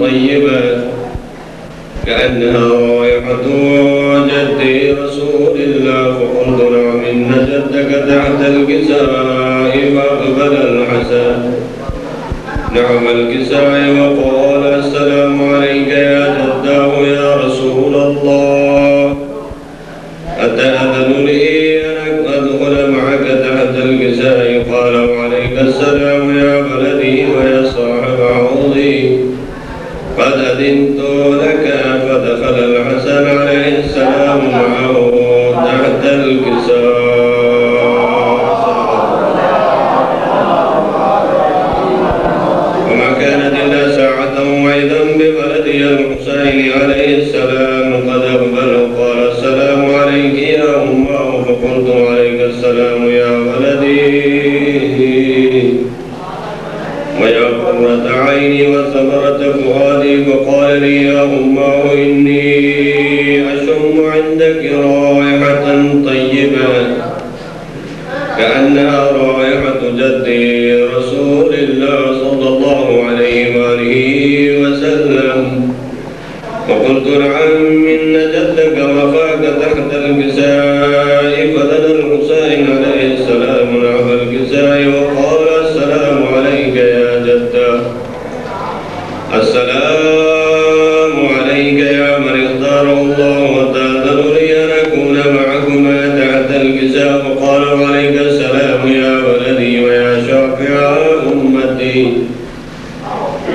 طيبة كأنها رائحة جد رسول الله. فقلت نعم إن جدك تحت الكساء. فأقبل الحسن نعم الكساء وقال السلام عليك يا جداه يا رسول الله، أتأذن لي أن أدخل معك تحت الكساء؟ قال وعليك السلام يا بلدي ويا صاحب عوضي، قد أذنت لك. فدخل الحسن عليه السلام معه تحت الكساء. وما كانت إلا ساعة وإذا بولدي الحسين عليه السلام قد أقبل. قال السلام عليك يا أمه. فقلت عليك السلام يا ولدي ويا قرة عيني وثمرة فؤادي. فقال لي يا أمه إني أشم عندك رائحة طيبة كأنها رائحة جدي رسول الله صلى الله عليه وآله وسلم. فقلت نعم إن جدك رفعك تحت الكساء. فدنا الحسين عليه السلام نعم الكساء وقال السلام عليك يا جدة. السلام عليك يا من اختاره الله، وتأذن لي أن أكون معكما تحت الكساء. فقال وعليك السلام يا ولدي ويا شافع أمتي،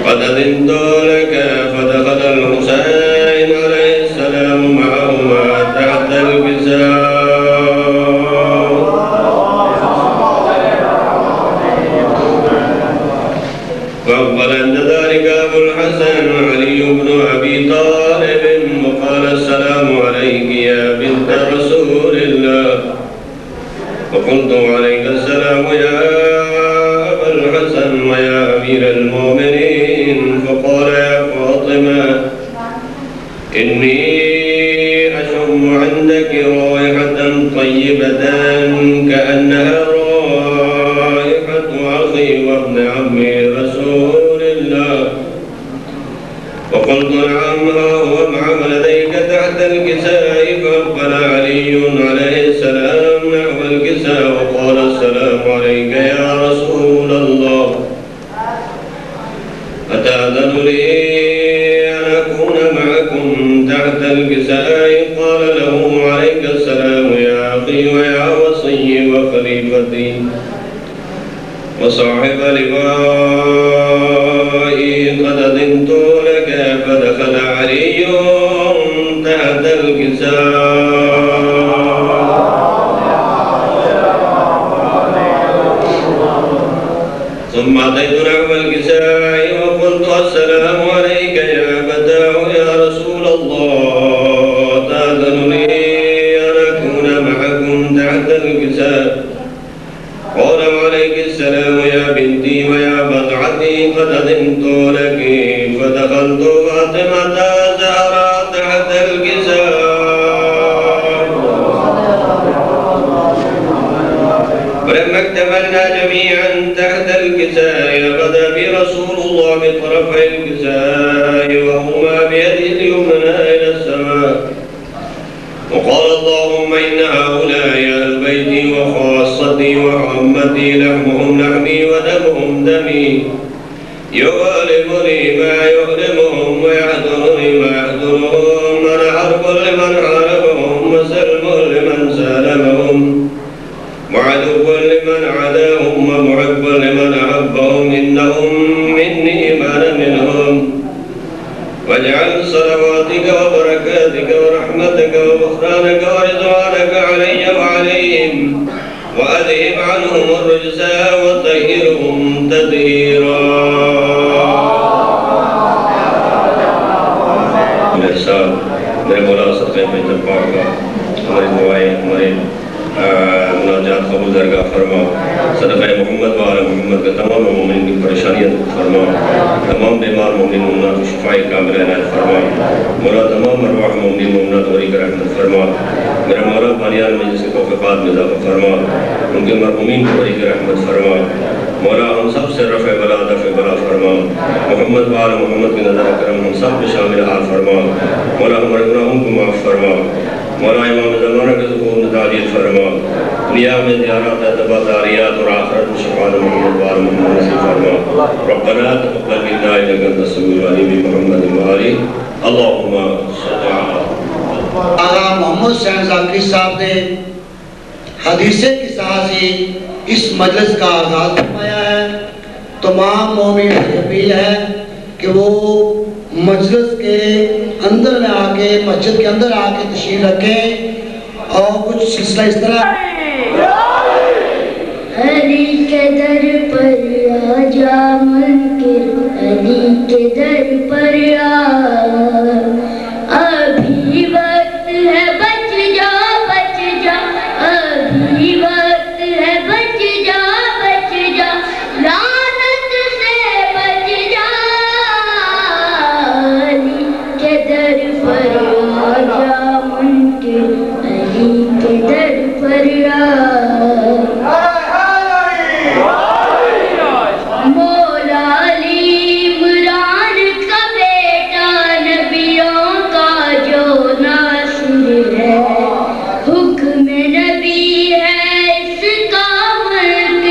قد أذنت لك. فدخل الحسين عليه السلام معهما تحت الكساء. فأقبل عند ذلك أبو الحسن علي بن أبي طالب وقال السلام عليك يا بنت رسول الله. فقلت عليك السلام يا أبا الحسن ويا أمير المؤمنين. فقال يا فاطمة إني أشم عندك رائحة طيبة كأنها رائحة أخي وابن عمي رسول الله. وقلت نعم هو مع ولديك تحت الكساء. فأقبل علي عليه السلام نحو الكساء وقال السلام عليك يا رسول الله، أتأذن لي أن أكون معكم تحت الكساء؟ قال له عليك السلام يا أخي ويا وصي وخليفتي وصاحب لوائي، قد أذنت لك. فدخل علي تحت الكساء. ثم أتيت نحو الكساء وقلت السلام عليك يا فتاه يا رسول الله، تأذن لي أن أكون معكم تحت الكساء؟ قال وعليك السلام يا بنتي ويا بضعتي، قد أذنت لك. فدخلت فاطمة الزهراء تحت الكساء. فلما اكتملنا جميعا تحت الكساء غدا برسول الله بطرفي الكساء وهما بيده اليمنى إلى السماء، وقال اللهم إن هؤلاء أهل بيتي وخاصتي وعمتي، لحمهم لحمي ودمهم دمي، يؤلمني ما يؤلمهم ويحضرني ما يحضرهم. أنا حرب لمن حاربهم وسلم لمن سالمهم وعدو لمن عداهم ومحب لمن أحبهم. إنهم مني وأنا منهم. واجعل صلواتك وبركاتك ورحمتك وغفرانك ورضوانك علي وعليهم، وأذهب عنهم الرجس وطهرهم تطهيرا. الإحسان میرے مولا صدقے میں ترپاک کا ہماری دعائیں ہماری مناجات قبول درگاہ فرما. صدقہ محمد و آل محمد کا تمام مومنین کی پریشانیاں دور فرما. تمام بیمار مومنین مومنات کو شفائی کامل عنایت فرما. مولا تمام ارواح مومنین مومنات وری کا رحمت فرما. میرا مولا بانیان میں جس کے توفیقات میں اضافہ فرما. ان کے مرحومین کو وری کا رحمت فرما. مولا ہم سب سے رفع بلا دفع بلا فرما. محمد و آل محمد کی نظر کرم سب میں شامل حال فرما مولا ہمارے گناہوں کو معاف فرما مولا امام زمانہ کے ظہور میں تعدیل فرما دنیا میں زیارات تباداریات اور آخرت میں شفاعت محمد وآل محمد نصیب فرما ربنا تقبل منا انک انت السمیع العلیم بمحمد وآلہ اللہم صل علی آقا محمد حسین ذاکری صاحب نے حدیث کی ساتھ ہی اس مجلس کا آغاز فرمایا ہے تمام مومن سے اپیل ہے کہ وہ مجلس کے اندر میں آ کے مسجد کے اندر آ کے تشریف رکھیں اور کچھ سلسلہ اس طرح علی کے در پر آجا منکر علی کے در پر ابھی وقت ہے بچ جا ابھی وقت ہے بچ جا لعنت سے بچ جا علی کے در پر آجا منکر علی کے در پر مولا علی عمران کا بیٹا نبیوں کا جو ناصر ہے حکم نبی ہے اس کا ملک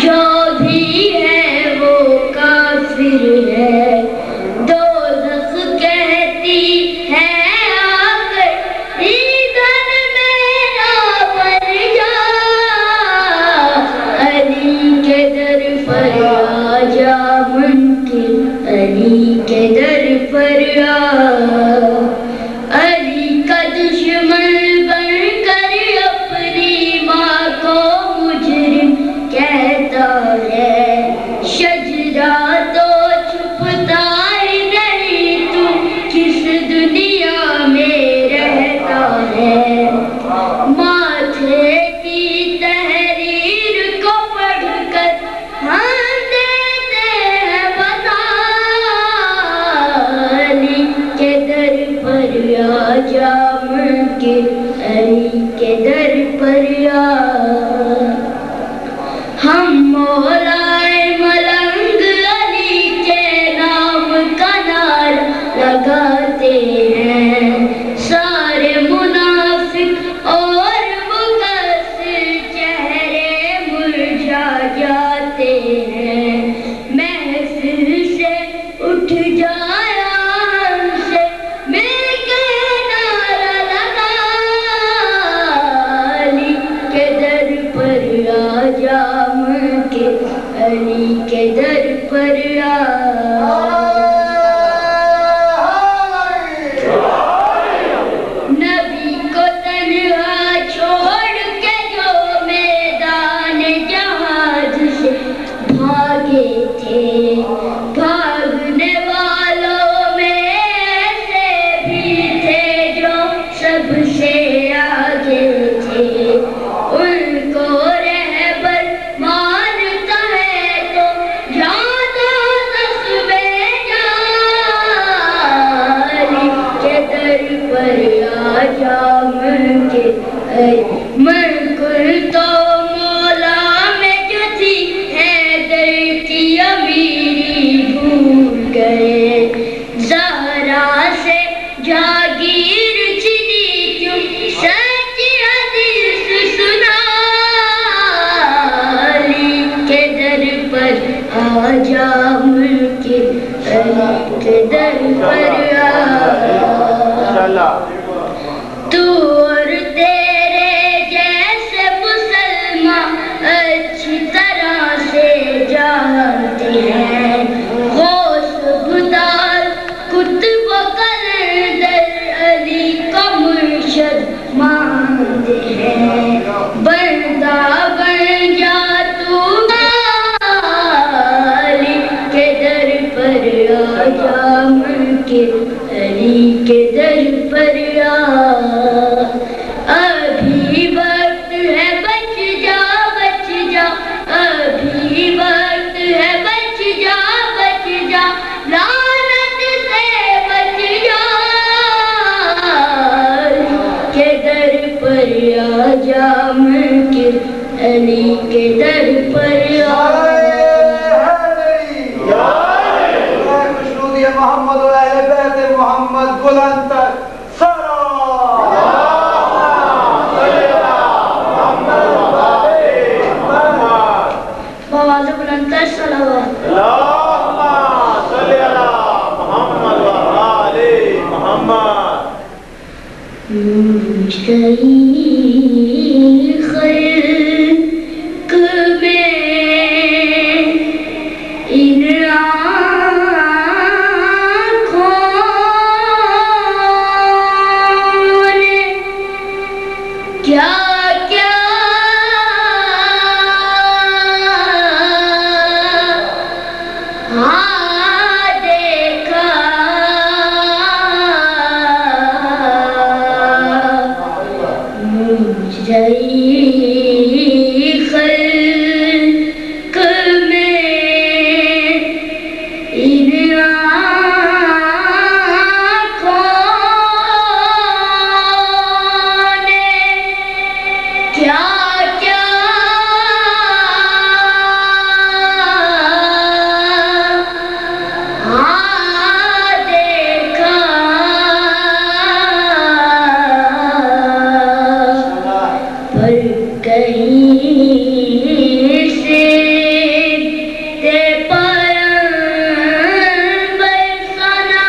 جو بھی ہے وہ کافر ہے دوزخ کہتی ہے آ کر ایندھن میرا بن جا علی کے در پر آجا منکر علی کے در پر علی کا دشمن بن کر اپنی ماں کو مجرم کہتا ہے شجرہ تو چھپتا ہی نہیں تو کس دنیا میں رہتا ہے ماتھے کی تحریر کو پڑھ کر ہم دیتے ہیں بتا علی کے در پر آجا منکر علی کے در پر ہم مولائے ملنگ علی کے نام کا نعرہ لگاتے ہیں سارے منافق اور مقصر چہرے مرجھا جاتے ہیں محفل سے اٹھ جایا ہم سے مل کے نعرہ لگا علی کے در پر آجا منکر علی کے در پر نبی کو تنہا چھوڑ کے جو میدان جہاد سے بھاگے تھے بھاگنے والوں میں ایسے بھی تھے جو سب سے آگے تھے ان کو رہبر مانتا ہے تو جاتا تصبے جا علی کے در پر آجا منکر منکر تو مولا میں جو تھی حیدر کی امیری بھول گئے زہرا سے جاگیر چھنی کیوں سچ حدیث سنا علی کے در پر آجا منکر علی کے در پر تو اور تیرے جیسے مسلمان اچھی طرح سے جانتے ہیں غوث بدار کتب و قلندر علی کا مرشد مانتے ہیں بندہ بن جا تو علی کے در پر آجا منکر علی کے در پر ابھی وقت ہے بچ جا ابھی وقت ہے بچ جا لعنت سے بچ جا کے در پر آجا منکر علی کے در پر محمد بیت محمد بلند تر بآواز بلند تر صلوات اللہم صلی علی محمد و آل محمد مجھئی خلق میں ان آنکھوں نے کیا کیا دیکھا مجھئی خلق میں ان آنکھوں نے کیا کیا دیکھا پر کہیں سے تے پیغمبر سنا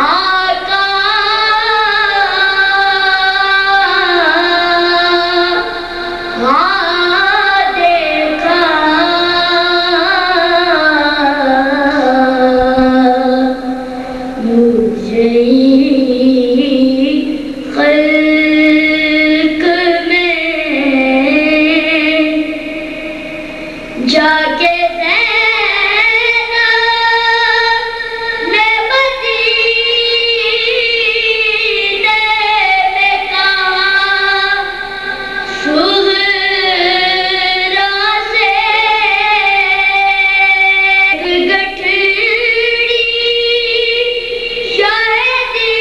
آقا دیکھا مجھئی خلق میں جا کے زینب نے مدینے میں کہا صغرا سے گٹھڑی شاہدی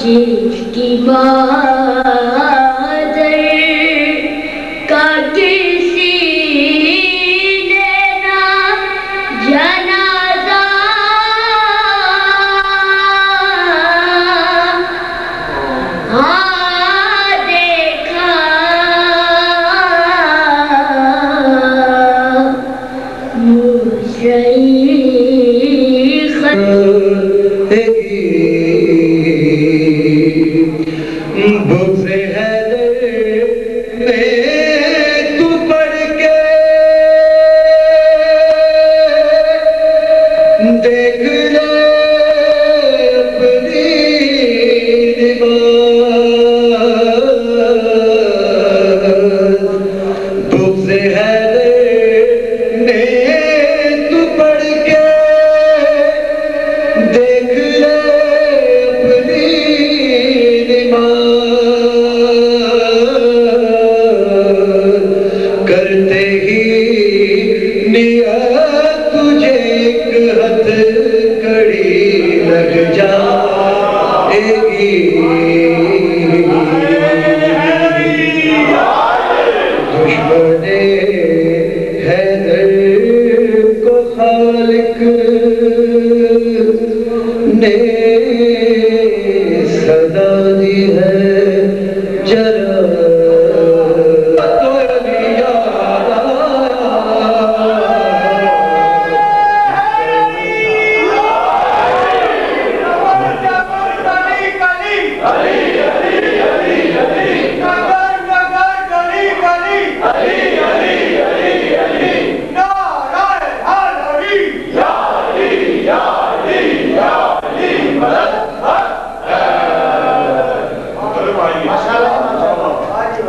جس کی بادر کا کسی نے نہ جنازہ دیکھا بغض حیدر میں تو پڑھ کے دیکھ لے اپنی نماز بغض حیدر میں تو پڑھ کے دیکھ لے اپنی کرتے ہی نیت تجھے ایک ہتھ کڑی لگ جائے گی دشمن حیدر کو خالق نے صدا دی ہے جرا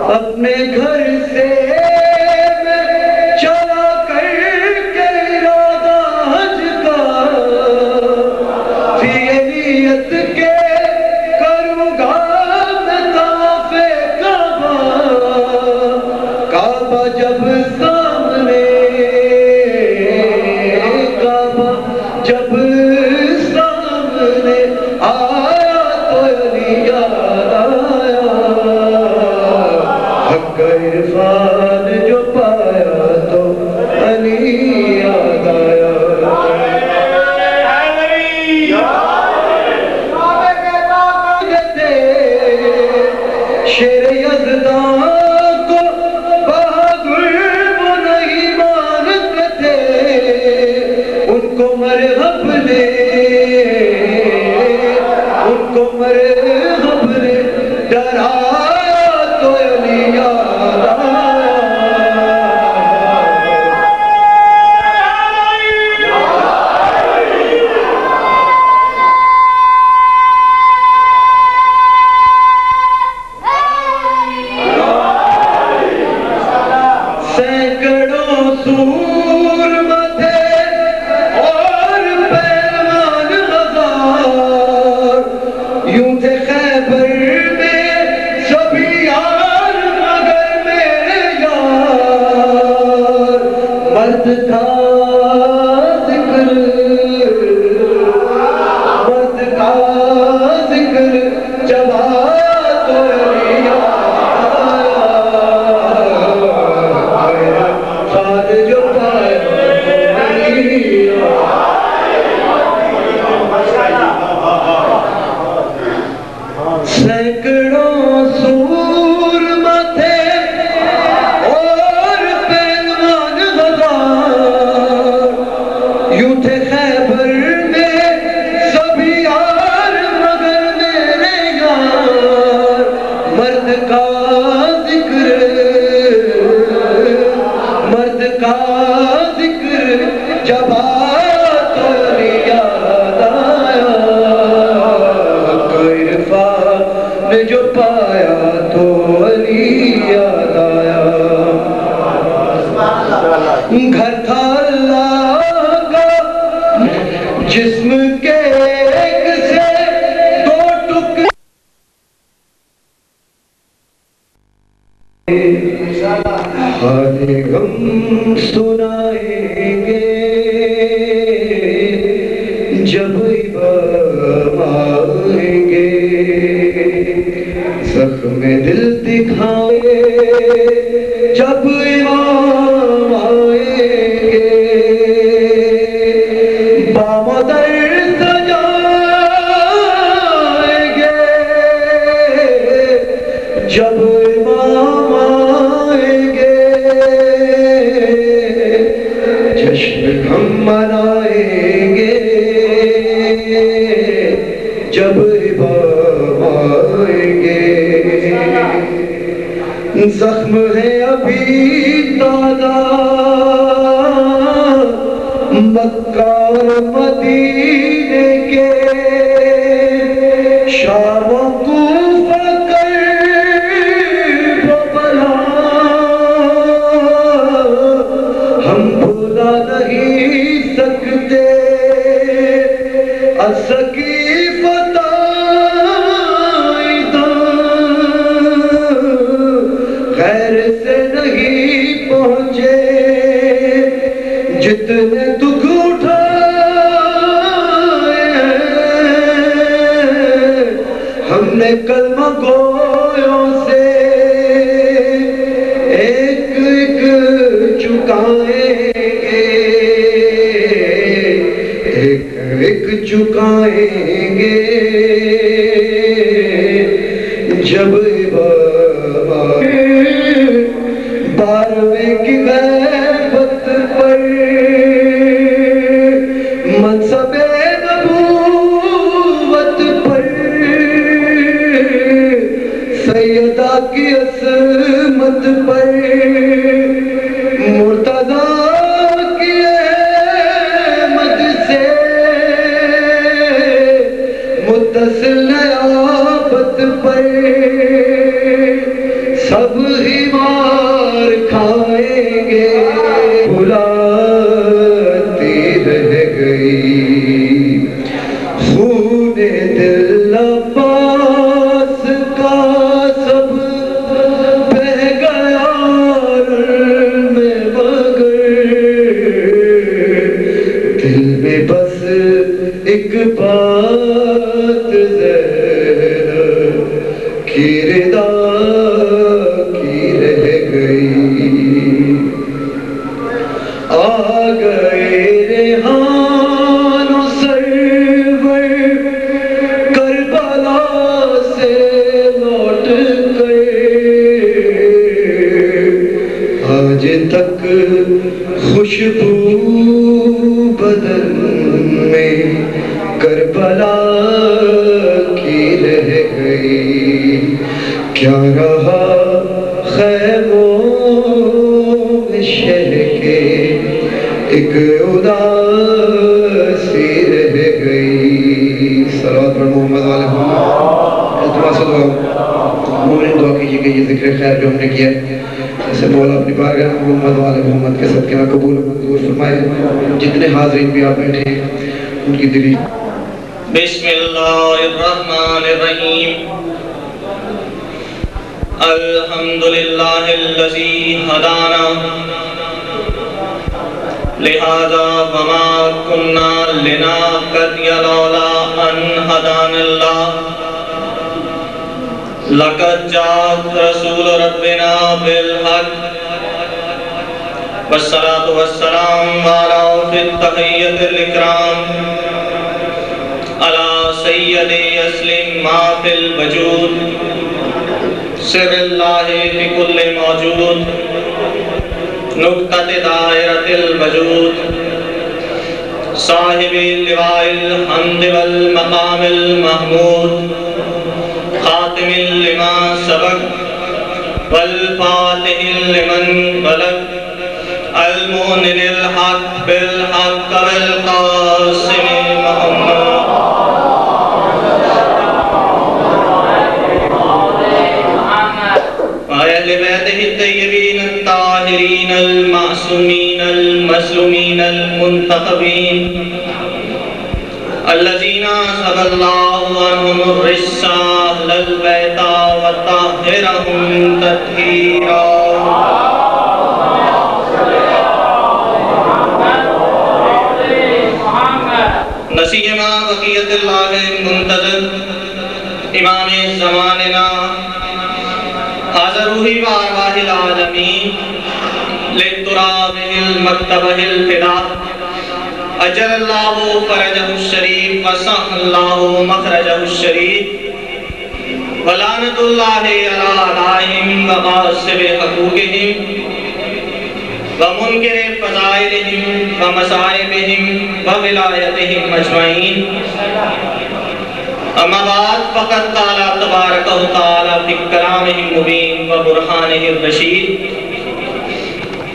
اپنے گھر سے میں چلا کر کے ارادہ حج کا تھی نیت کے کروں گا میں طواف کعبہ کعبہ جب سامنے کعبہ جب سامنے آیا تو علی یاد آیا حق عرفان جو پایا تو علی یاد آیا شیر یزدان کو بہادر وہ نہیں مانتے تھے ان کو مرغب نے ڈرایا تو علی یاد آیا سینکڑوں سور متھے اور پہلوان ہزار یوں تھے خیبر میں سبھی یار مگر میرے یار مرد کا ذکر جب آیا تو علی یاد آیا خاد جو پایا علی سینکڑوں سور متھے اور پہلوان ہزار یوں تھے خیبر میں سبھی یار مگر میرے یار مرد کا ذکر جب آیا تو علی یاد آیا حق عرفان نے جو پایا تو علی یاد آیا گھر تھا اللہ کا جسم کے ایک سے دو ٹکڑے حال غم سنائیں گے جب امام آئیں گے زخم دل دکھائے جب امام آئیں گے بامدر سجائیں گے جب امام آئیں گے جشن ہم منائیں گے جب امام آئیں گے زخم ہے ابھی تازہ مکہ اور مدینے کے شام و کوفہ کرب و بلا ہم بھلا نہیں سکتے السقیفۃ غیر سے نہیں پہنچے جتنے دکھ اٹھائے ہم نے کلمہ گویوں سے ایک ایک چکائیں گے ایک ایک چکائیں گے جب بارویں کی غیبت پر منصب نبوت پر سیدہ کی عصمت پر مرتضیٰ کی احمد سے متصل نیابت پر سب ہی مار کھائیں گے بلاتی رہ گئی خون دل عباس کا سب بہہ گیا میں مگر دل میں بس ایک بات زینب کی رضا تک خوشبو بدن میں کربلا کی رہ گئی کیا رہا خیموں میں شہ کے ایک اداسی رہ گئی صلوات پر محمد والے التماس دعا مومن دعا کیجئے کہ یہ ذکر خیر جو ہم نے کیا اسے مولا اپنی بارگاہ محمد والے محمد کے صدقے میں قبول و منظور فرمائے جتنے حاضرین بھی آپ بیٹھے ہیں ان کی دلی بسم اللہ الرحمن الرحیم الحمدللہ الذی ہدانا لہذا وما کننا لنہتدی لولا ان ہدانا اللہ لقد جاءت رسول ربنا بالحق والصلاة والسلام على في التحية الإكرام على سيد يسلم ما في الوجود سر الله في كل موجود نقطة دائرة الوجود صاحب اللواء الحمد والمقام المحمود خاتم لما سبق والفاتح لمن بلغ المؤمن الحق بالحق والقاسم محمد وأهل بيته الطيبين الطاهرين المعصومين المسلومين المنتخبين الذين أذهب الله عنهم الرجس أهل البيت وطهرهم تطهيرا نسيما بقية الله المنتظر امام زماننا حاضر روحی وارواح العالمین لترابہ المکتبہ الفدا اجر اللہ فرجہ الشریف وصح اللہ مخرجہ الشریف ولعنت اللہ علی اعدائہم وغاصب حقوقہم ومنکر فضائلہم ومصائبہم وولایتہم اجمعین اما بعد فقد قال تبارک و تعالی فی کلامہ المبین و برہانہ الرشید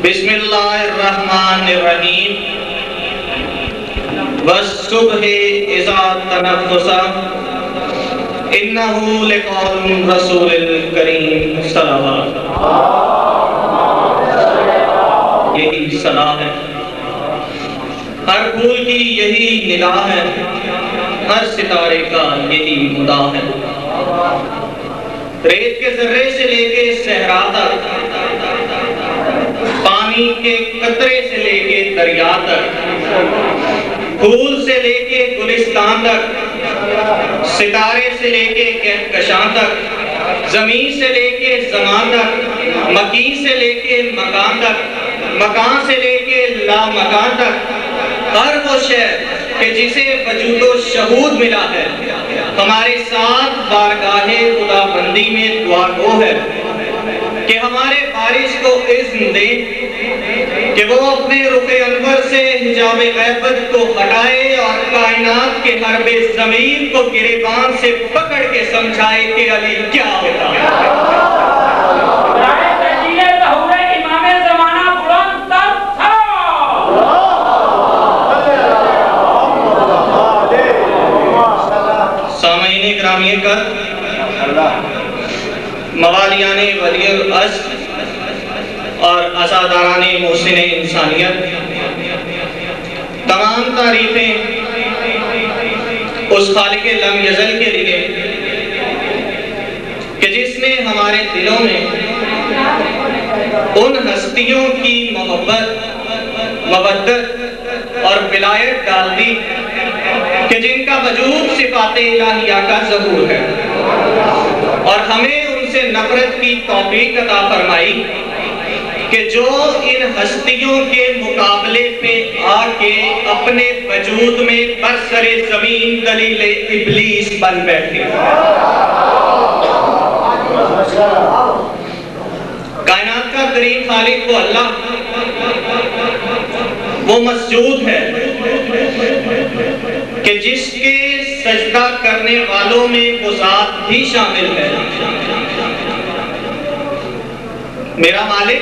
بسم اللہ الرحمن الرحیم والصبح اذا تنفس انہ لقول رسول کریم صلوات یہی صلاح ہے، ہر پھول کی یہی ندا ہے، ہر ستارے کا یہی مدا ہے، ریت کے ذرے سے لے کے صحرا تک، پانی کے قطرے سے لے کے دریا تک، پھول سے لے کے گلستان تک، ستارے سے لے کے کہکشاں تک، زمین سے لے کے زمان تک، مکین سے لے کے مکان تک، مکان سے لے کے لا مکان تک، ہر وہ شے کہ جسے وجود و شہود ملا ہے ہمارے ساتھ بارگاہ خدا بندی میں دعا گو ہے کہ ہمارے وارث کو اذن دے کہ وہ اپنے رخ انور سے حجاب غیبت کو ہٹائے اور کائنات کے حرب ضمیر کو گریبان سے پکڑ کے سمجھائے کہ علی کیا ہوتا ہے۔ سامعین گرامی کر موالیان ولی العصر اور عزاداران محسن انسانیت، تمام تعریفیں اس خالق لم یزل کے لیے کہ جس نے ہمارے دلوں میں ان ہستیوں کی محبت، مودت اور ولایت ڈال دی کہ جن کا وجود صفات الہیہ کا ظہور ہے، اور ہمیں ان سے نفرت کی توفیق عطا فرمائی کہ جو ان ہستیوں کے مقابلے پہ آ کے اپنے وجود میں برسر زمین دلیل ابلیس بن بیٹھے۔ کائنات کا کریم خالق وہ اللہ، وہ مسجود ہے کہ جس کے سجدہ کرنے والوں میں وہ ذات بھی شامل ہے۔ میرا مالک،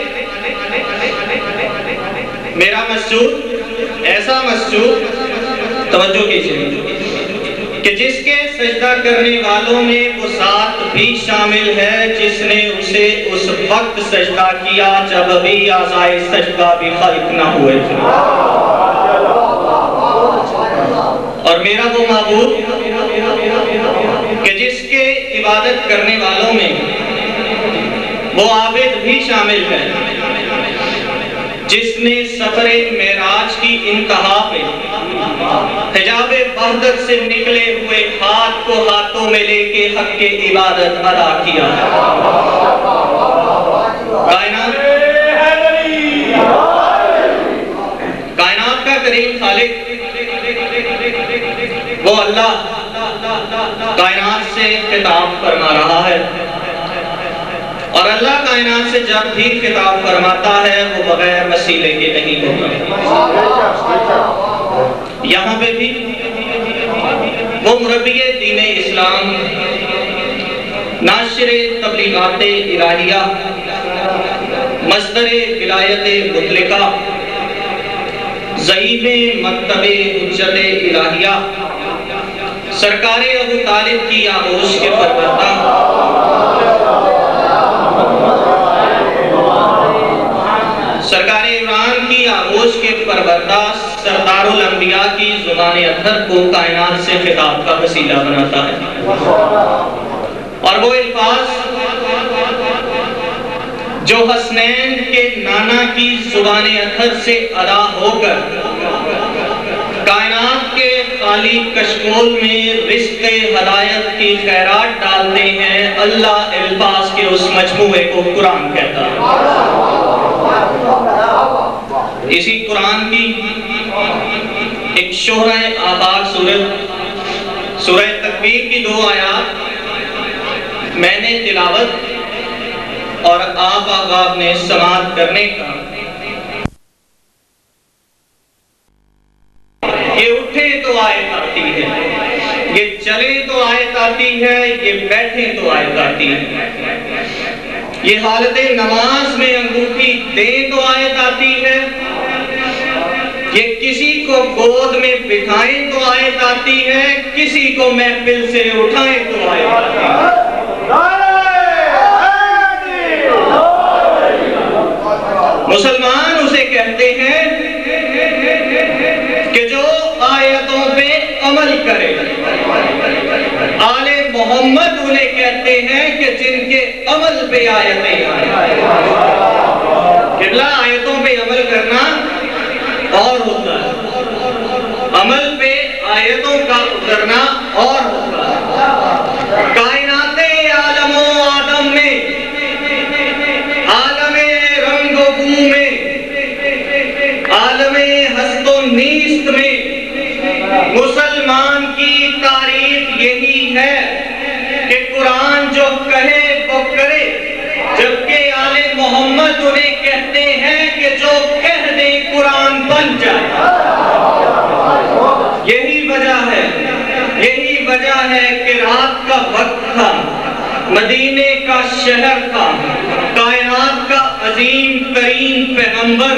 میرا مسجود، ایسا مسجود، توجہ کیجئے، کہ جس کے سجدہ کرنے والوں میں وہ ذات بھی شامل ہے جس نے اسے اس وقت سجدہ کیا جب ابھی اعضائے سجدہ بھی خلق نہ ہوئے تھے۔ اور میرا وہ معبود کہ جس کے عبادت کرنے والوں میں وہ عابد بھی شامل ہے جس نے سفر معراج کی انتہا پہ حجاب وحدت سے نکلے ہوئے ہاتھ کو ہاتھوں میں لے کے حق کی عبادت ادا کیا۔ کائنات کا کریم خالق وہ اللہ کائنات سے خطاب فرما رہا ہے، اور اللہ کائنات سے جب بھی خطاب فرماتا ہے وہ بغیر وسیلے کے نہیں ہوتا۔ یہاں پہ بھی وہ مربی دین اسلام، ناشر تبلیغات الہیہ، مصدر ولایت مطلقہ، زعیم مکتب حجت الہیہ، سرکار ابو طالب کی آغوش کے پروردہ، سرکار عمران کی آغوش کے پروردہ، سردار الانبیاء کی زبان اطہر کو کائنات سے خطاب کا وسیلہ بناتا ہے۔ اور وہ الفاظ جو حسنین کے نانا کی زبان اطہر سے ادا ہو کر کائنات کے عالی کشکول میں رزق ہدایت کی خیرات ڈالتے ہیں، اللہ الفاظ کے اس مجموعے کو قرآن کہتا ہے۔ اسی قرآن کی ایک شہرہ آفاق سورہ تکویر کی 2 آیات میں نے تلاوت اور آپ احباب نے سماعت کرنے کا، یہ اٹھے تو آیت آتی ہے، یہ چلے تو آیت آتی ہے، یہ بیٹھے تو آیت آتی ہے، یہ حالت نماز میں انگوٹھی دے تو آیت آتی ہے، یہ کسی کو گود میں بٹھائیں تو آیت آتی ہے، کسی کو محفل سے اٹھائیں تو آیت آتی ہے۔ مسلمان اسے کہتے ہیں کہ جو آیتوں پہ عمل کرے، آل محمد انہیں کہتے ہیں کہ جن کے عمل پہ آیتیں آئیں۔ قبلہ آیتوں پہ عمل کرنا اور ہوتا ہے، عمل پہ آیتوں کا اترنا اور ہوتا ہے۔ کائنات عالم و آدم میں، عالم رنگ و بو میں، عالم ہست و نیست میں مسلمان کی تعریف یہی ہے کہ قرآن جو کہے وہ کرے، جبکہ آل محمد انہیں کہتے ہیں کہ جو کہہ دے قرآن بن جائے۔ یہی وجہ ہے کہ رات کا وقت تھا، مدینے کا شہر تھا، کائنات کا عظیم ترین پیغمبر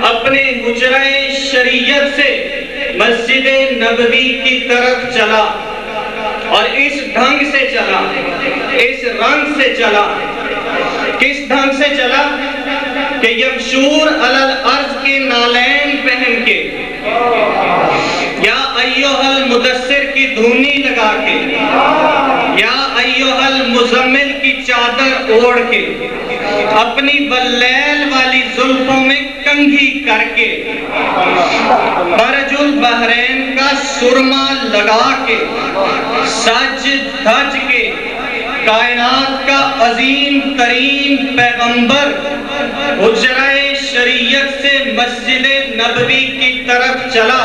اپنے حجرہ شریعت سے مسجد نبوی کی طرف چلا، اور اس ڈھنگ سے چلا، اس رنگ سے چلا۔ کس ڈھنگ سے چلا؟ کہ یمشور علی الارض کے نالین پہن کے، یا ایھا المدثر کی دھونی لگا کے، یا ایھا المزمل کی چادر اوڑھ کے، اپنی باللیل والی زلفوں میں کنگھی کر کے، مرج البحرین کا سرما لگا کے، سج دھج کے، کائنات کا عظیم ترین پیغمبر حجرہ شریعت سے مسجد نبوی کی طرف چلا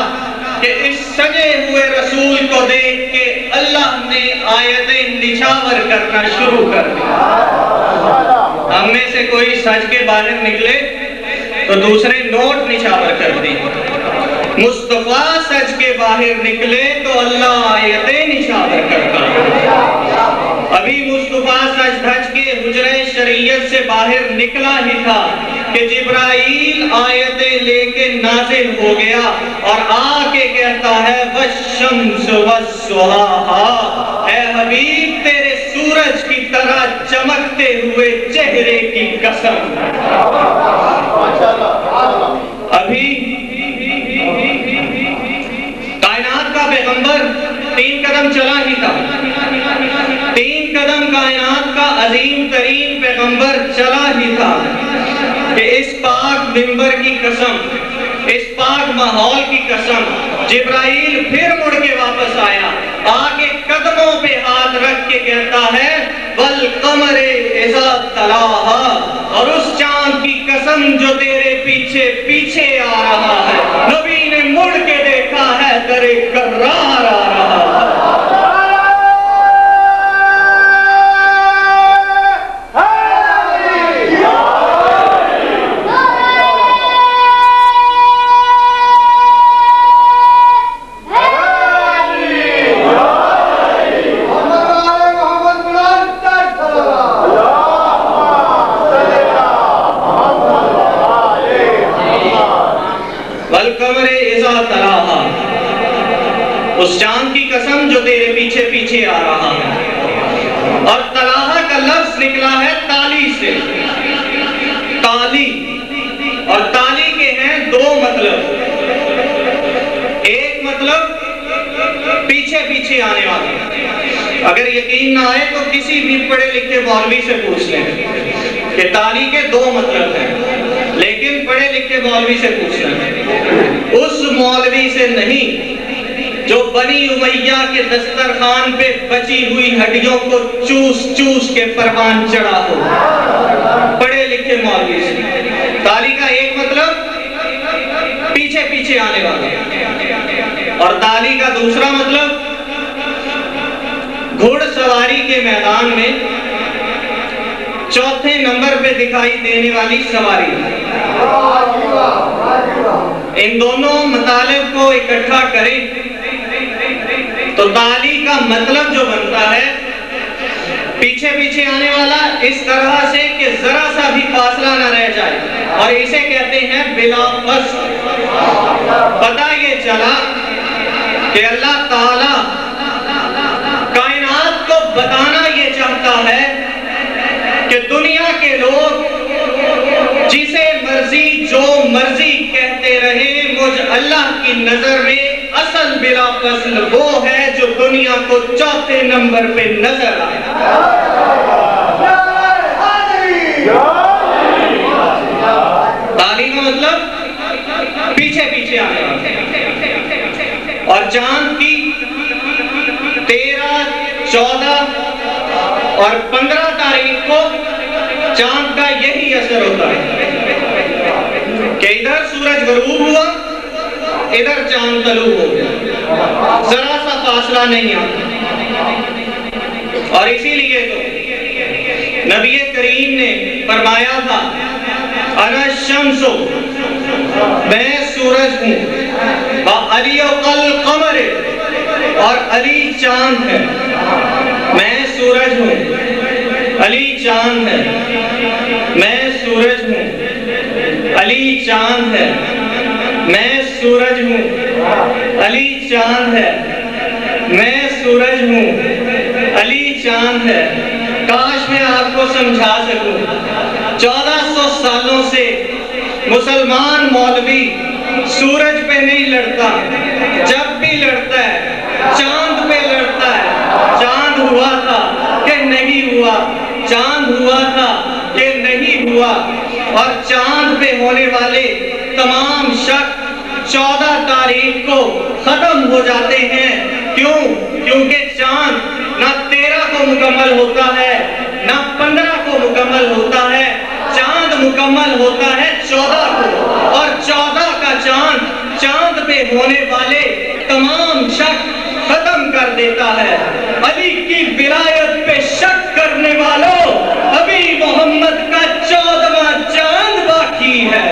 کہ اس سجے ہوئے رسول کو دیکھ کے اللہ نے آیتیں نچھاور کرنا شروع کر دی۔ ہم میں سے کوئی سج کے باہر نکلے تو دوسرے نوٹ نچھاور کر دی، مصطفیٰ سج کے باہر نکلے تو اللہ آیتیں نچھاور کرتا۔ ابھی مصطفیٰ سج دھج کے حجرہ شریعت سے باہر نکلا ہی تھا کہ جبرائیل آیتیں لے کے نازل ہو گیا اور آ کے کہتا ہے وَالشَّمْسُ وَالضُّحَاهَا، اے حبیب تیرے سورج کی طرح چمکتے ہوئے چہرے کی قسم۔ ابھی کائنات کا پیغمبر 3 قدم چلا ہی تھا، 3 قدم کائنات کا عظیم ترین پیغمبر چلا ہی تھا کہ اس پاک منبر کی قسم، اس پاک ماحول کی قسم، جبرائیل پھر مڑ کے واپس آیا، آگے قدموں پہ ہاتھ رکھ کے کہتا ہے وَالْقَمَرِ إِذَا تَلَاهَا، اور اس چاند کی قسم جو تیرے پیچھے پیچھے آ رہا ہے۔ نبی نے مڑ کے دیکھا ہے در کرار آ رہا ہے۔ اس چاند کی قسم جو تیرے پیچھے پیچھے آ رہا ہے، اور تلاہا کا لفظ نکلا ہے تالی سے، تالی، اور تالی کے ہیں 2 مطلب۔ ایک مطلب پیچھے پیچھے آنے والا، اگر یقین نہ آئے تو کسی بھی پڑھے لکھے مولوی سے پوچھ لیں کہ تالی کے 2 مطلب ہیں، لیکن پڑھے لکھے مولوی سے پوچھ لیں، اس مولوی سے نہیں جو بنی امیہ کے دسترخوان پہ بچی ہوئی ہڈیوں کو چوس چوس کے پروان چڑھا ہو، پڑھے لکھے مولوی سے۔ تالی کا ایک مطلب پیچھے پیچھے آنے والا، اور تالی کا دوسرا مطلب گھوڑ سواری کے میدان میں چوتھے نمبر پہ دکھائی دینے والی سواری۔ ان دونوں مطالب کو اکٹھا کریں تو تالی کا مطلب جو بنتا ہے پیچھے پیچھے آنے والا، اس طرح سے کہ ذرا سا بھی فاصلہ نہ رہ جائے، اور اسے کہتے ہیں بلا فصل۔ پتہ یہ چلا کہ اللہ تعالی کائنات کو بتانا یہ چاہتا ہے کہ دنیا کے لوگ جسے مرضی جو مرضی کہتے رہے، مجھ اللہ کی نظر میں اصل بلا فصل وہ ہے جو دنیا کو چوتھے نمبر پہ نظر آئے۔ تالی کا مطلب پیچھے پیچھے آنے والا، اور چاند کی 13، 14 اور 15 تاریخ کو چاند کا یہی اثر ہوتا ہے کہ ادھر سورج غروب ہوا، ادھر چاند طلوع ہو گیا، ذرا سا فاصلہ نہیں آتا۔ اور اسی لیے تو نبی کریم نے فرمایا تھا انا الشمس، میں سورج ہوں، علی القمر، اور علی چاند ہے۔ میں سورج ہوں، علی چاند ہے، میں سورج ہوں، علی چاند ہے، میں سورج ہوں، علی چاند ہے، میں سورج ہوں، علی چاند ہے۔ کاش میں آپ کو سمجھا سکوں، 1400 سالوں سے مسلمان مولوی سورج پہ نہیں لڑتا، جب بھی لڑتا ہے چاند پہ لڑتا ہے۔ چاند ہوا تھا کہ نہیں ہوا، چاند ہوا تھا کہ نہیں ہوا، اور چاند پہ ہونے والے تمام شک 14 تاریخ کو ختم ہو جاتے ہیں۔ کیوں؟ کیونکہ چاند نہ 13 کو مکمل ہوتا ہے نہ 15 کو مکمل ہوتا ہے، چاند مکمل ہوتا ہے 14 کو، اور 14 کا چاند پہ ہونے والے تمام شک ختم کر دیتا ہے۔ علی کی ولایت پہ شک کرنے والوں، ابھی محمد کا 14واں چاند باقی ہے۔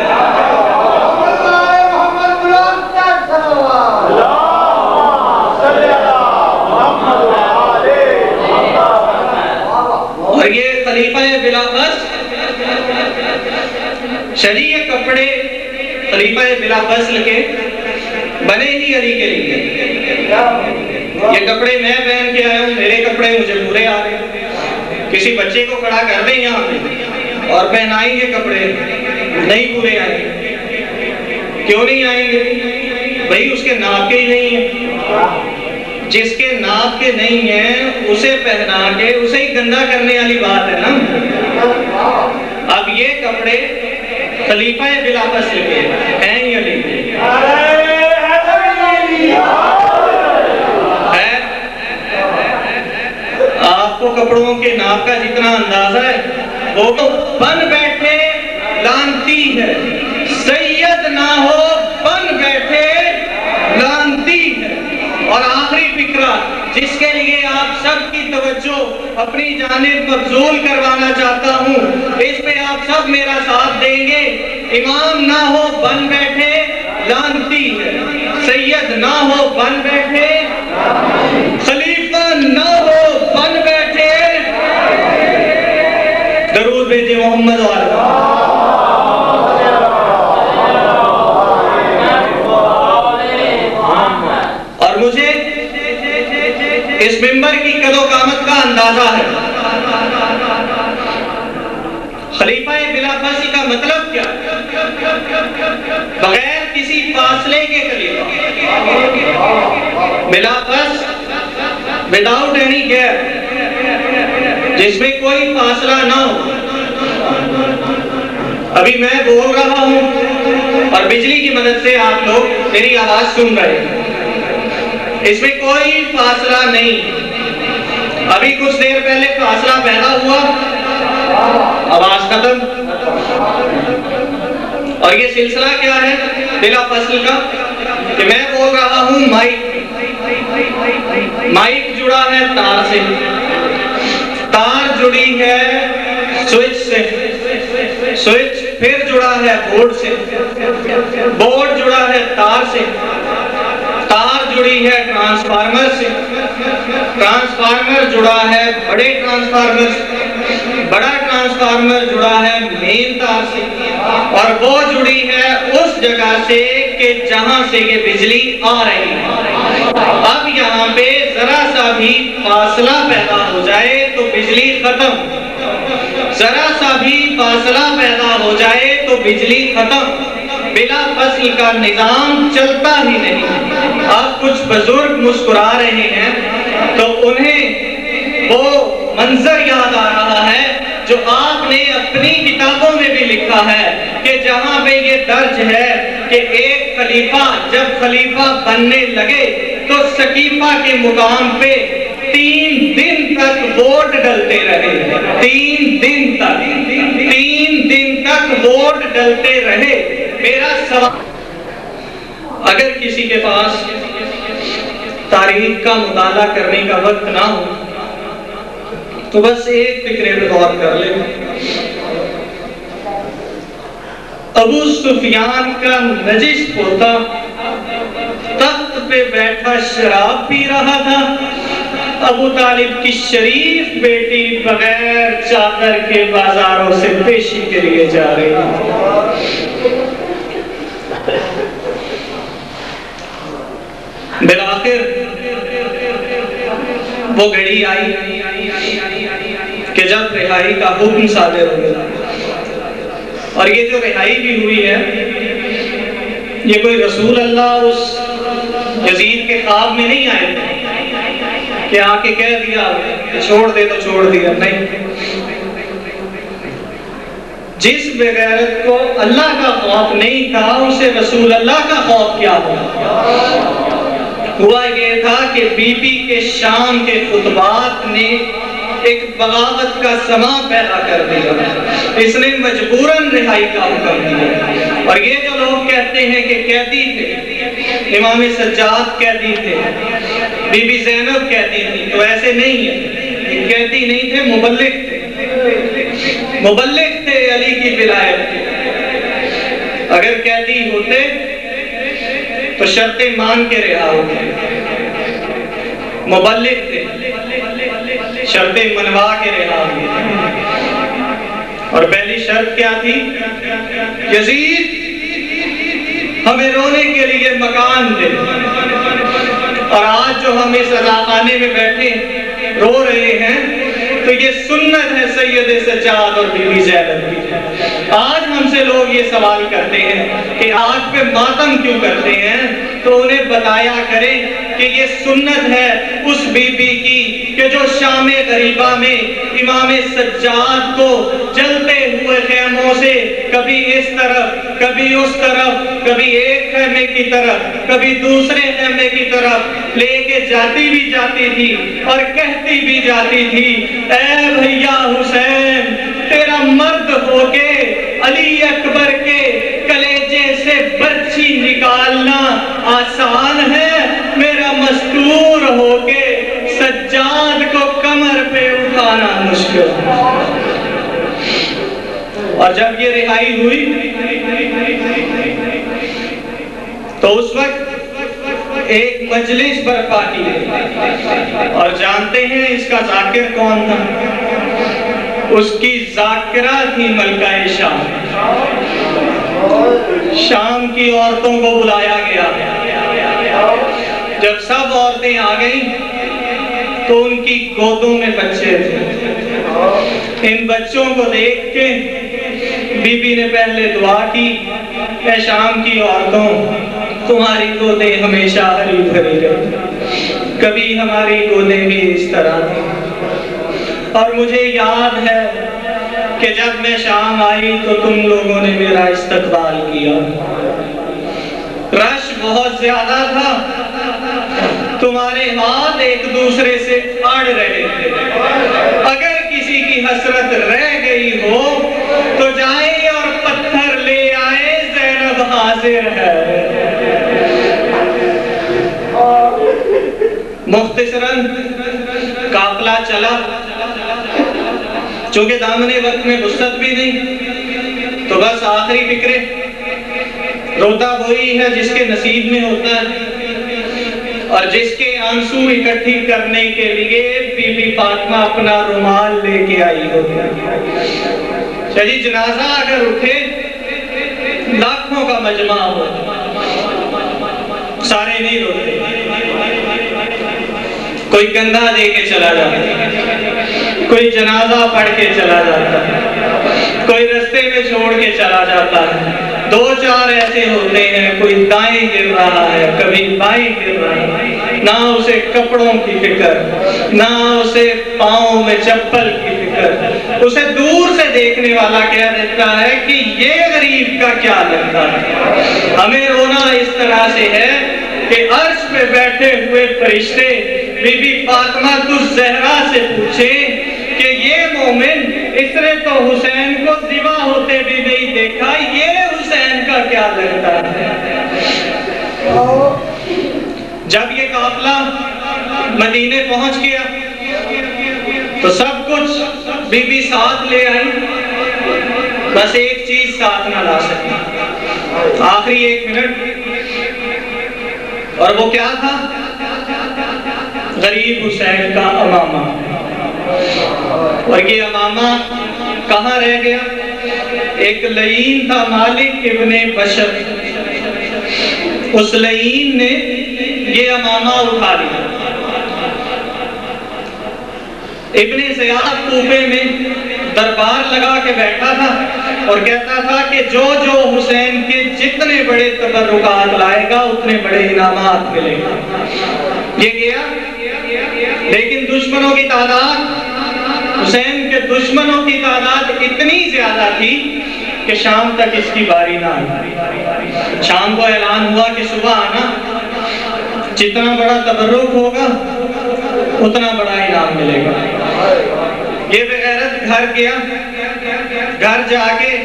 اور یہ خلیفہ بلا فصل، شریع کپڑے خلیفہ بلا فصل کے بنے ہی علی کے لیے۔ یہ کپڑے میں پہن کے آیا ہوں، میرے کپڑے مجھے پورے آ رہے ہیں۔ کسی بچے کو کھڑا کر دیں یہاں پہ اور پہنائیں گے کپڑے، نہیں پورے آئیں گے۔ کیوں نہیں آئیں گے؟ بھئی اس کے ناپ کے ہی نہیں ہیں۔ جس کے ناپ کے نہیں ہیں اسے پہنا کے اسے ہی گندا کرنے والی بات ہے نا۔ اب یہ کپڑے خلیفہ بلا فصل کے ہیں ہی علی کے۔ آپ کو کپڑوں کے ناپ کا جتنا اندازہ ہے وہ تو بن بیٹھے لانتی ہے، سید نہ ہو بن بیٹھے لانتی ہے۔ اور آخری فکرہ جس کے لیے آپ سب کی توجہ اپنی جانب مبذول کروانا چاہتا ہوں، اس پہ آپ سب میرا ساتھ دیں گے۔ امام نہ ہو بن بیٹھے لانتی ہے، سید نہ ہو بن بیٹھے، خلیفہ نہ ہو بن بیٹھے۔ درود بھیجے محمد والے۔ اور مجھے اس ممبر کی قد و قامت کا اندازہ ہے۔ خلیفہ بلا فصل کا مطلب کیا؟ بغیر کسی فاصلے کے خلیفہ، بلا فصل وداؤٹ اینی گیپ، جس میں کوئی فاصلہ نہ ہو۔ ابھی میں بول رہا ہوں اور بجلی کی مدد سے آپ لوگ میری آواز سن رہے ہیں۔ اس میں کوئی فاصلہ نہیں. ابھی کچھ دیر پہلے فاصلہ پیدا ہوا، آواز ختم. اور یہ سلسلہ کیا ہے بلا فصل کا؟ کہ میں بول رہا ہوں مائک جڑا ہے تار سے، تار جڑی ہے سوئچ سے، سوئچ پھر جڑا ہے بورڈ سے، بورڈ جڑا ہے تار سے، تار جڑی ہے ٹرانسفارمر سے، ٹرانسفارمر جڑا ہے بڑے ٹرانسفارمر سے، بڑا ٹرانسفارمر جڑا ہے مین تار سے، اور وہ جڑی ہے اس جگہ سے کہ جہاں سے یہ بجلی آ رہی ہے. اب یہاں پہ ذرا سا بھی فاصلہ پیدا ہو جائے تو بجلی ختم، ذرا سا بھی فاصلہ پیدا ہو جائے تو بجلی ختم. بلا فصل کا نظام چلتا ہی نہیں. اب کچھ بزرگ مسکرا رہے ہیں تو انہیں وہ منظر یاد آ رہا ہے جو آپ نے اپنی کتابوں میں بھی لکھا ہے کہ جہاں پہ یہ درج ہے کہ ایک خلیفہ جب خلیفہ بننے لگے تو سقیفہ کے مقام پہ 3 دن تک ووٹ ڈلتے رہے. 3 دن تک ووٹ ڈلتے رہے. میرا سوال، اگر کسی کے پاس تاریخ کا مطالعہ کرنے کا وقت نہ ہو تو بس ایک فکرے پہ غور کر لے. ابو سفیان کا نجس پوتا تخت پہ بیٹھا شراب پی رہا تھا. ابو طالب کی شریف بیٹی بغیر چادر کے بازاروں سے پیشی کے لیے جا رہی تھی. بالآخر وہ گھڑی آئی کہ جب رہائی کا حکم صادر ہو گیا. اور یہ جو رہائی بھی ہوئی ہے یہ کوئی رسول اللہ اس یزید کے خواب میں نہیں آئے کہ آ کے کہہ دیا کہ چھوڑ دے تو چھوڑ دیا. نہیں، جس بغیرت کو اللہ کا خوف نہیں تھا اسے رسول اللہ کا خوف کیا ہوا یہ تھا کہ بی بی کے شام کے خطبات نے ایک بغاوت کا سما پیدا کر دیا. اس نے مجبوراً رہائی کا حکم دیا. اور یہ جو لوگ کہتے ہیں کہ قیدی تھے، امام سجاد قیدی تھے، بی بی زینب قیدی تھی، تو ایسے نہیں ہے. قیدی نہیں تھے، مبلغ تھے. مبلغ تھے علی کی ولایت کے. اگر قیدی ہوتے تو شرطیں مان کے رہا ہوتے. مبلغ تھے، شرطیں منوا کے رہا ہوتے. اور پہلی شرط کیا تھی؟ یزید ہمیں رونے کے لیے مکان دے. اور آج جو ہم اس عزاخانے میں بیٹھے رو رہے ہیں تو یہ سنت ہے سید سجاد اور بی بی زینب کی. آج ہم سے لوگ یہ سوال کرتے ہیں کہ آج پہ ماتم کیوں کرتے ہیں، تو انہیں بتایا کریں کہ یہ سنت ہے اس بی بی کی کہ جو شام غریبہ میں امام سجاد کو جلتے ہوئے خیموں سے کبھی اس طرف کبھی اس طرف، کبھی ایک خیمے کی طرف کبھی دوسرے خیمے کی طرف لے کے جاتی بھی جاتی تھی اور کہتی بھی جاتی تھی، اے بھیا حسین، تیرا مرد ہو کے علی اکبر کے کلیجے سے برچھی نکالنا آسان ہے، میرا مستور ہو کے سجاد کو کمر پہ اٹھانا مشکل. اور جب یہ رہائی ہوئی تو اس وقت ایک مجلس برپا کی گئی. اور جانتے ہیں اس کا ذاکر کون تھا؟ اس کی ذاکرہ تھی ملکہ شام. شام کی عورتوں کو بلایا گیا. جب سب عورتیں آ گئیں تو ان کی گودوں میں بچے تھے. ان بچوں کو دیکھ کے بی بی نے پہلے دعا کی، اے شام کی عورتوں، تمہاری گودیں ہمیشہ ہری بھری رہے. کبھی ہماری گودیں بھی اس طرح تھیں. اور مجھے یاد ہے کہ جب میں شام آئی تو تم لوگوں نے میرا استقبال کیا. رش بہت زیادہ تھا تو تمہارے ہاتھ ایک دوسرے سے اڑ رہے تھے، اگر کسی کی حسرت رہ گئی ہو تو جائے اور پتھر لے آئے، زینب حاضر ہے۔ مختصراً قافلہ چلا، چونکہ دامنے وقت میں وسعت بھی نہیں تو بس آخری فکرے، روتا وہی ہے جس کے نصیب میں ہوتا ہے، اور جس کے آنسو اکٹھی کرنے کے لیے بی بی فاطمہ اپنا رومال لے کے آئی ہوتی ہے۔ چلیے جنازہ اگر اٹھے لاکھوں کا مجمع ہو، سارے نہیں روتے، کوئی کندھا دے کے چلا جاتا، کوئی جنازہ پڑھ کے چلا جاتا، کوئی رستے میں چھوڑ کے چلا جاتا ہے، دو چار ایسے ہوتے ہیں، کوئی دائیں گر رہا ہے، کبھی بائیں گر رہا ہے، نہ اسے کپڑوں کی فکر، نہ اسے پاؤں میں چپل کی فکر، اسے دور سے دیکھنے والا کہہ دیتا ہے کہ یہ غریب کا کیا لگتا ہے۔ ہمیں رونا اس طرح سے ہے کہ عرش پہ بیٹھے ہوئے فرشتے بی بی فاطمہ الزہرا سے پوچھیں کہ یہ مومن، اس نے تو حسین کو ذبح ہوتے بھی نہیں دیکھا، یہ حسین کا کیا لگتا ہے؟ جب یہ قافلہ مدینے پہنچ گیا تو سب کچھ بی بی ساتھ لے آئی، بس ایک چیز ساتھ نہ لا سکی، آخری 1 منٹ، اور وہ کیا تھا؟ غریب حسین کا امامہ۔ اور یہ امامہ کہاں رہ گیا؟ ایک لعین تھا مالک ابن بشر، اس لعین نے یہ امامہ اٹھا لیا۔ ابن زیاد کوفے میں دربار لگا کے بیٹھا تھا اور کہتا تھا کہ جو جو حسین کے جتنے بڑے تبرکات لائے گا اتنے بڑے انعامات ملے گا۔ یہ گیا، لیکن دشمنوں کی تعداد، حسین کے دشمنوں کی تعداد اتنی زیادہ تھی کہ شام تک اس کی باری نہ آئی۔ شام کو اعلان ہوا کہ صبح آنا، جتنا بڑا تبرک ہوگا اتنا بڑا انعام ملے گا۔ یہ بغیرت گھر گیا، گھر جا کے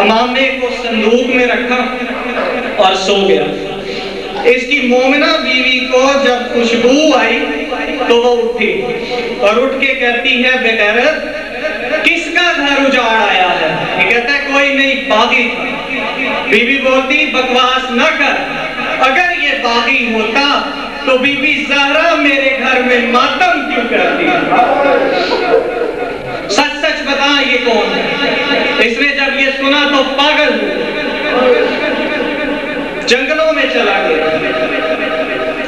امامے کو صندوق میں رکھا اور سو گیا۔ اس کی مومنہ بیوی کو جب خوشبو آئی تو وہ اٹھی اور اٹھ کے کہتی ہے بغیرت کس کا گھر اجاڑ آیا ہے؟ یہ کہتا ہے کوئی نہیں، باغی تھا۔ بی بی بولتی بکواس نہ کر، اگر یہ باغی ہوتا تو بی بی زہرا میرے گھر میں ماتم کیوں کرتی؟ سچ سچ بتا یہ کون ہے؟ اس نے جب یہ سنا تو پاگل جنگلوں میں چلا گیا،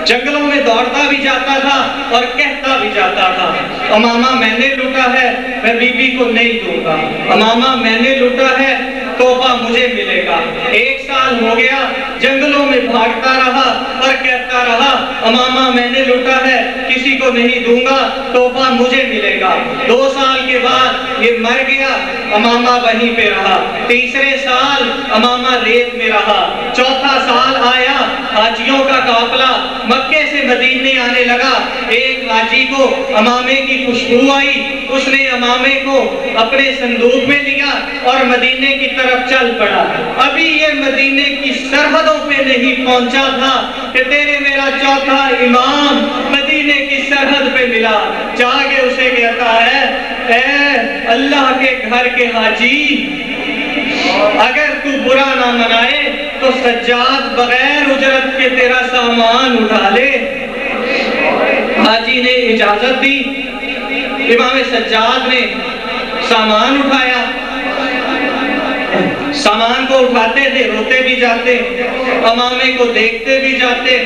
جنگلوں میں دوڑتا بھی جاتا تھا اور کہتا بھی جاتا تھا امامہ میں نے لوٹا ہے، میں بی بی کو نہیں دوں گا، امامہ میں نے لوٹا ہے، تحفہ مجھے ملے گا۔ 1 سال ہو گیا، جنگلوں میں بھاگتا رہا اور کہتا رہا امامہ میں نے لوٹا ہے، کسی کو نہیں دوں گا، تحفہ مجھے ملے گا۔ 2 سال کے بعد یہ مر گیا، امامہ وہیں پہ رہا۔ 3رے سال امامہ ریت میں رہا۔ 4تھا سال آیا، حاجیوں کا قافلہ مکے سے مدینے آنے لگا۔ ایک حاجی کو امامے کی خوشبو آئی، اس نے امامے کو اپنے صندوق میں لیا اور مدینے کی طرف چل پڑا۔ ابھی یہ مدینے کی سرحدوں پہ نہیں پہنچا تھا کہ تیرے میرا 4تھا امام مدینے کی سرحد پہ ملا۔ جا کے اسے کہتا ہے اے اللہ کے گھر کے حاجی، اگر تو برا نہ منائے تو سجاد بغیر اجرت کے تیرا سامان اٹھا لے۔ حاجی نے اجازت دی، امام سجاد نے سامان اٹھایا۔ سامان کو اٹھاتے تھے، روتے بھی جاتے، امامے کو دیکھتے بھی جاتے۔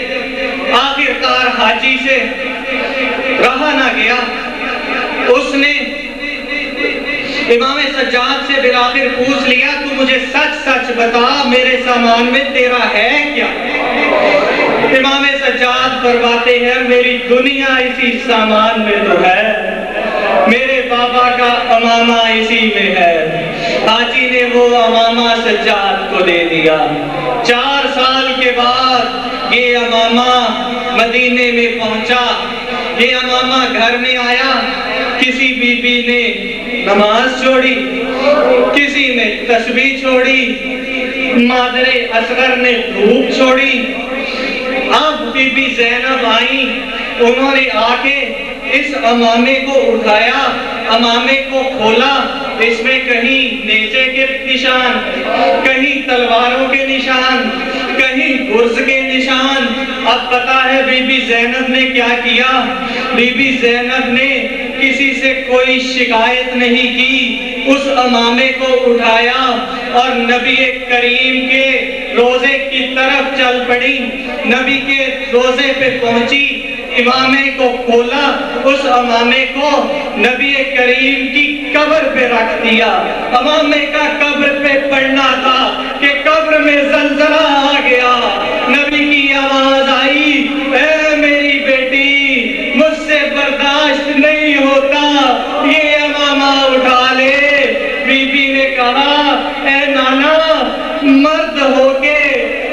آخرکار حاجی سے رہا نہ گیا، اس نے امام سجاد سے بالآخر پوچھ لیا تو مجھے سچ سچ بتا میرے سامان میں تیرا ہے کیا؟ امام سجاد فرماتے ہیں میری دنیا اسی سامان میں تو ہے، میرے بابا کا امامہ اسی میں ہے۔ حاجی نے وہ امامہ سجاد کو دے دیا۔ 4 سال کے بعد یہ امامہ مدینے میں پہنچا، یہ امامہ گھر میں آیا، کسی بی بی نے نماز چھوڑی، کسی نے تسبیح چھوڑی، مادر اصغر نے دھوپ چھوڑی۔ اب بی بی زینب آئیں، انہوں نے آ کے اس امامے کو اٹھایا، امامے کو کھولا، اس میں کہیں نیزے کے نشان، کہیں تلواروں کے نشان، کہیں گرز کے نشان۔ اب پتا ہے بی بی زینب نے کیا کیا؟ بی بی زینب نے کسی سے کوئی شکایت نہیں کی، اس امامے کو اٹھایا اور نبی کریم کے روزے کی طرف چل پڑی، نبی کے روزے پہ پہنچی، امامے کو کھولا، اس امامے کو نبی کریم کی قبر پہ رکھ دیا۔ امامے کا قبر پہ پڑنا تھا کہ قبر میں زلزلہ آ گیا، نبی کی آواز آئی، اے میری بیٹی، مجھ سے برداشت نہیں ہوتا، یہ امامہ اٹھا لے۔ بی بی نے کہا، اے نانا، مرد ہو کے،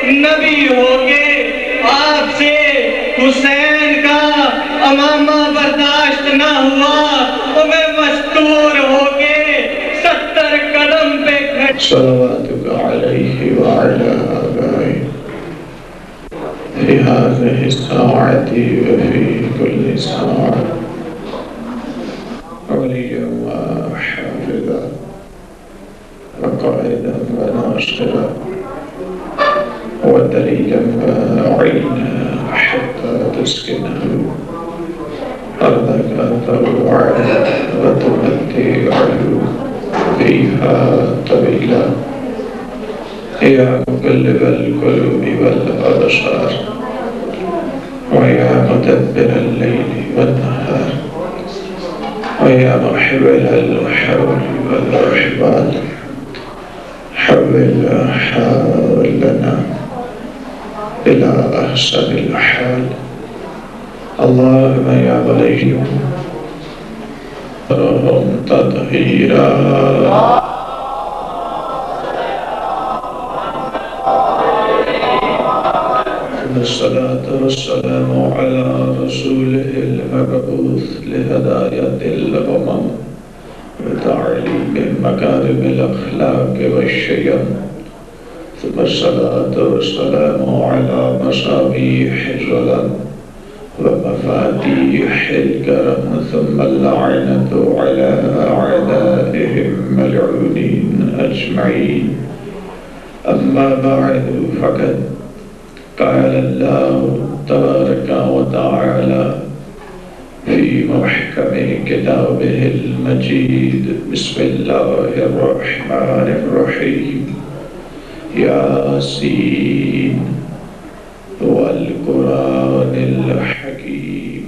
نبی ہو کے، آپ سے حسین کا امامہ برداشت نہ ہوا تو میں مستور ہو کے 70 قدم پہ کھڑا۔ صلواتک علیہ وعلی آبائہ فی هذه الساعة وفي كل ساعة وليا وحافظا وقائدا وناصرا ودليلا وعينا حتى تسكنه أرضك طوعا وتمتعه فيها طويلا يا مقلب القلوب والأبصار ويا مدبر الليل والنهار ويا محول الحول والأحوال حولنا إلى أحسن الحال اللهم يا ولي رهم تطهيرا الصلاة والسلام على رسوله المبعوث لهداية الأمم وتعليم مكارم الأخلاق والشيم، ثم الصلاة والسلام على مصابيح الظلم ومفاتيح الكرم، ثم اللعنة على أعدائهم ملعونين أجمعين. أما بعد، فقد قال الله تبارك وتعالى في محكم كتابه المجيد، بسم الله الرحمن الرحيم، ياسين والقرآن الحكيم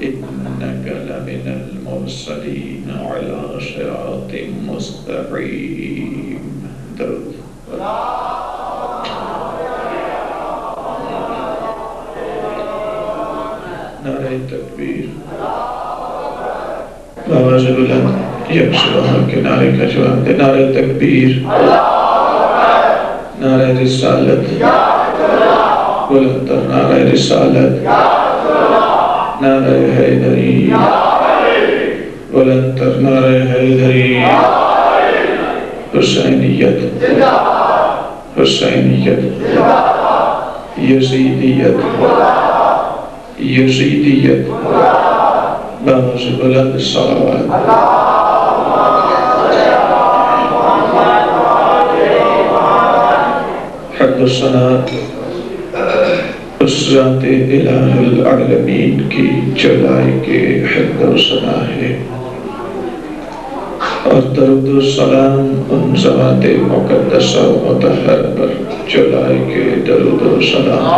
إنك لمن المرسلين على صراط مستقيم. نعرہ تکبیر، آواز بلند یکسر کے نعرے کا جواب دے. نعرہ تکبیر، نعرہ رسالت، بلندر نعرہ رسالت، نعرہ حیدری، بلندر نعرہ حیدری. حسینیت، حسینیت، یزیدیت، یزیدیت، باز بلند صلوات. حد و ثنا اس ذات الہ العالمین کی جلائی کے حد و ثنا ہے، اور درود و سلام ان ذات مقدسہ و مطہر پر جلائی کے درود و سلام ہے،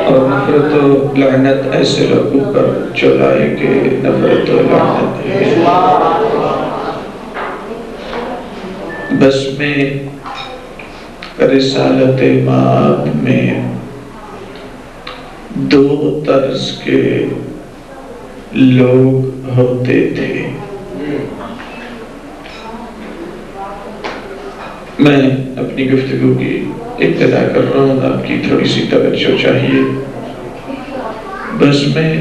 اور نفرت و لعنت ایسے لوگوں پر جلائی کے نفرت و لعنت ہے. بس میں رسالت مآب میں دو طرز کے لوگ ہوتے تھے. میں اپنی گفتگو کی ابتدا کر رہا ہوں، آپ کی تھوڑی سی توجہ چاہیے۔ بس میں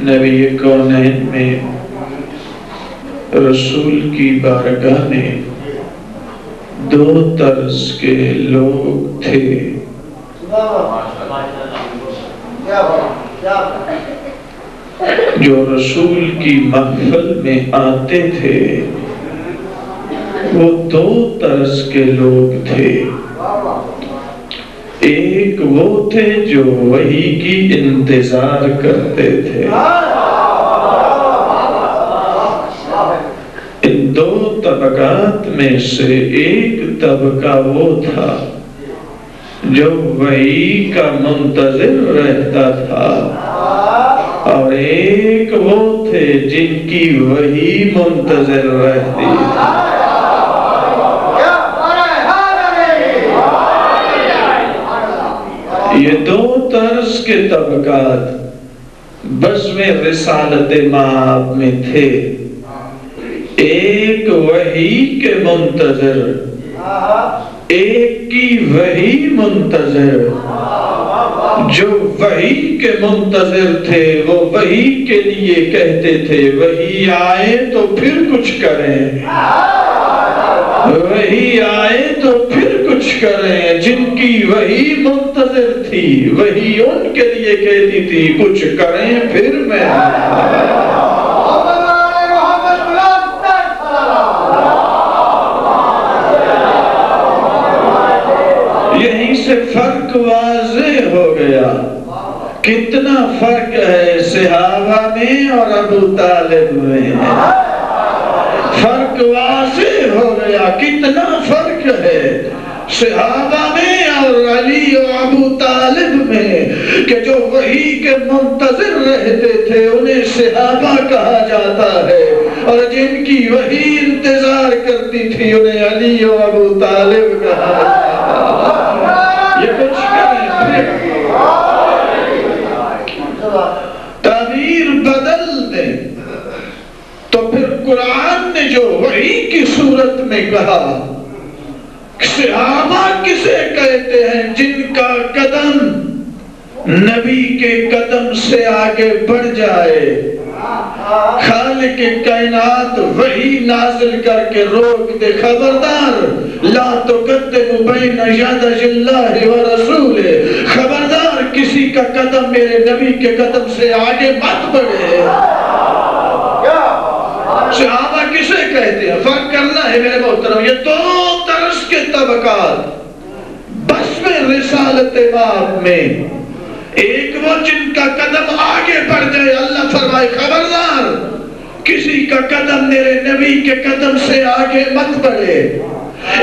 نبی کونین میں رسول کی بارگاہ میں دو طرز کے لوگ تھے۔ جو رسول کی محفل میں آتے تھے وہ دو طرز کے لوگ تھے۔ ایک وہ تھے جو وحی کی انتظار کرتے تھے۔ ان دو طبقات میں سے ایک طبقہ وہ تھا جو وحی کا منتظر رہتا تھا، اور ایک وہ تھے جن کی وحی منتظر رہتی تھی۔ یہ دو طرز کے طبقات بزم رسالت مآب میں تھے۔ ایک وحی کے منتظر، ایک کی وحی منتظر۔ جو وحی کے منتظر تھے وہ وحی کے لیے کہتے تھے وحی آئے تو پھر کچھ کریں، وحی آئے تو پھر کچھ کریں۔ جن کی وحی منتظر تھی وحی ان کے لیے کہتی تھی کچھ کریں پھر میں یہیں سے فرق واضح ہو گیا۔ کتنا فرق ہے صحابہ میں اور ابو طالب میں، فرق واضح ہو گیا۔ کتنا فرق ہے صحابہ میں اور علی اور ابو طالب میں، کہ جو وحی کے منتظر رہتے تھے انہیں صحابہ کہا جاتا ہے، اور جن کی وحی انتظار کرتی تھی انہیں علی اور ابو طالب کہا جاتا ہے۔ یہ کچھ کریں تعبیر بدل دیں تو پھر قرآن نے جو وحی کی صورت میں کہا، صحابہ کسے کہتے ہیں؟ جن کا قدم نبی کے قدم سے آگے بڑھ جائے، خالق کائنات وحی نازل کر کے روک دے، خبردار لا تقدموا بین یدی اللہ ورسولہ، خبردار کسی کا قدم میرے نبی کے قدم سے آگے مت بڑھے۔ صحابہ کسے کہتے ہیں؟ فرق کرنا ہے میرے محترم۔ یہ دو طرز کے طبقات بزم رسالت مآب میں، ایک وہ جن کا قدم آگے بڑھ جائے، اللہ فرمائے خبردار کسی کا قدم میرے نبی کے قدم سے آگے مت بڑھے۔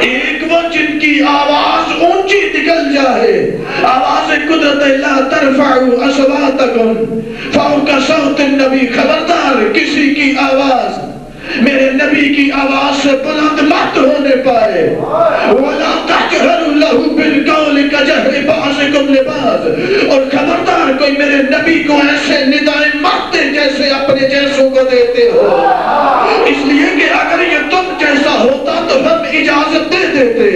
ایک وہ جن کی آواز اونچی نکل جائے، آواز قدرت لا ترفعوا اصواتکم فوق صوت النبی، خبردار کسی کی آواز میرے نبی کی آواز سے بلند مت ہونے پائے۔ وَلَا تَجْهَرُوا لَهُ بِالْقَوْلِ كَجَهْرِ بَعْضِكُمْ لِبَعْضٍ، اور خبردار کوئی میرے نبی کو ایسے ندائیں مت دے جیسے اپنے جیسوں کو دیتے ہو، اس لیے کہ اگر یہ تم جیسا ہوتا تو ہم اجازت دے دیتے،